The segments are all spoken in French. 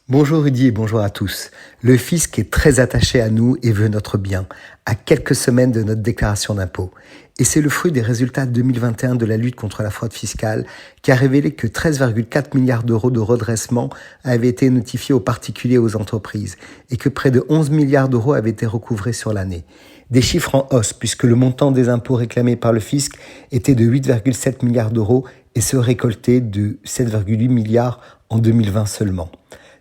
Bonjour Rudy et bonjour à tous. Le fisc est très attaché à nous et veut notre bien, à quelques semaines de notre déclaration d'impôt. Et c'est le fruit des résultats 2021 de la lutte contre la fraude fiscale qui a révélé que 13,4 milliards d'euros de redressement avaient été notifiés aux particuliers et aux entreprises et que près de 11 milliards d'euros avaient été recouvrés sur l'année. Des chiffres en hausse puisque le montant des impôts réclamés par le fisc était de 8,7 milliards d'euros et se récoltait de 7,8 milliards en 2020 seulement.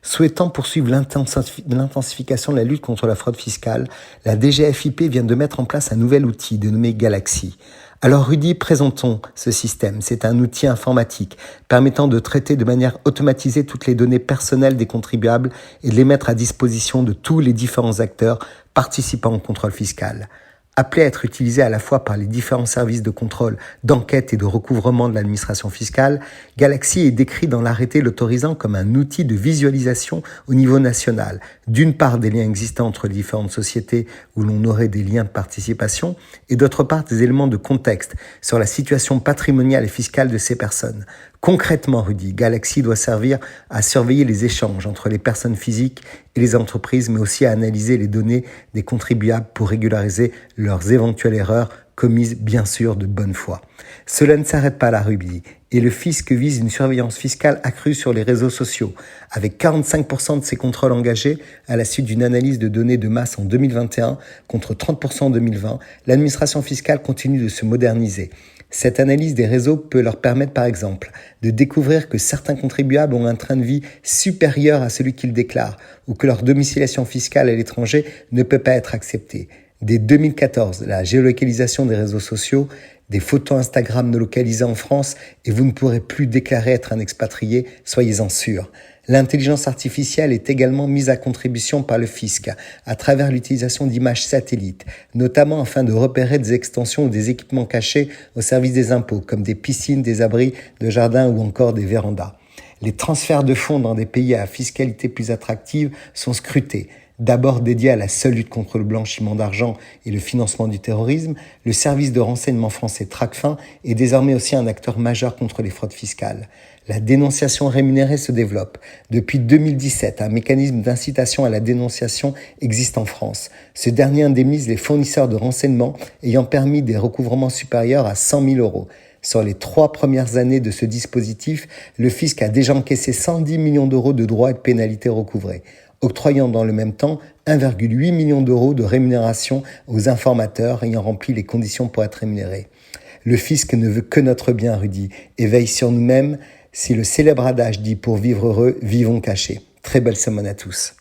Souhaitant poursuivre l'intensification de la lutte contre la fraude fiscale, la DGFiP vient de mettre en place un nouvel outil dénommé Galaxy. Alors Rudy, présentons ce système. C'est un outil informatique permettant de traiter de manière automatisée toutes les données personnelles des contribuables et de les mettre à disposition de tous les différents acteurs participant au contrôle fiscal. Appelé à être utilisé à la fois par les différents services de contrôle, d'enquête et de recouvrement de l'administration fiscale, Galaxy est décrit dans l'arrêté l'autorisant comme un outil de visualisation au niveau national, d'une part des liens existants entre les différentes sociétés où l'on aurait des liens de participation, et d'autre part des éléments de contexte sur la situation patrimoniale et fiscale de ces personnes. Concrètement, Rudy, Galaxy doit servir à surveiller les échanges entre les personnes physiques et les entreprises, mais aussi à analyser les données des contribuables pour régulariser leurs éventuelles erreurs commises bien sûr de bonne foi. Cela ne s'arrête pas là, Rudy, et le fisc vise une surveillance fiscale accrue sur les réseaux sociaux, avec 45% de ces contrôles engagés à la suite d'une analyse de données de masse en 2021 contre 30% en 2020. L'administration fiscale continue de se moderniser. Cette analyse des réseaux peut leur permettre, par exemple, de découvrir que certains contribuables ont un train de vie supérieur à celui qu'ils déclarent ou que leur domiciliation fiscale à l'étranger ne peut pas être acceptée. Dès 2014, la géolocalisation des réseaux sociaux, des photos Instagram ne localisées en France et vous ne pourrez plus déclarer être un expatrié, soyez-en sûrs. L'intelligence artificielle est également mise à contribution par le fisc à travers l'utilisation d'images satellites, notamment afin de repérer des extensions ou des équipements cachés au service des impôts, comme des piscines, des abris de jardins ou encore des vérandas. Les transferts de fonds dans des pays à fiscalité plus attractive sont scrutés. D'abord dédié à la seule lutte contre le blanchiment d'argent et le financement du terrorisme, le service de renseignement français Tracfin est désormais aussi un acteur majeur contre les fraudes fiscales. La dénonciation rémunérée se développe. Depuis 2017, un mécanisme d'incitation à la dénonciation existe en France. Ce dernier indemnise les fournisseurs de renseignements ayant permis des recouvrements supérieurs à 100 000 euros. Sur les 3 premières années de ce dispositif, le fisc a déjà encaissé 110 millions d'euros de droits et de pénalités recouvrés, octroyant dans le même temps 1,8 million d'euros de rémunération aux informateurs ayant rempli les conditions pour être rémunérés. Le fisc ne veut que notre bien, Rudy, et veille sur nous-mêmes. Si le célèbre adage dit « pour vivre heureux, vivons cachés ». Très belle semaine à tous.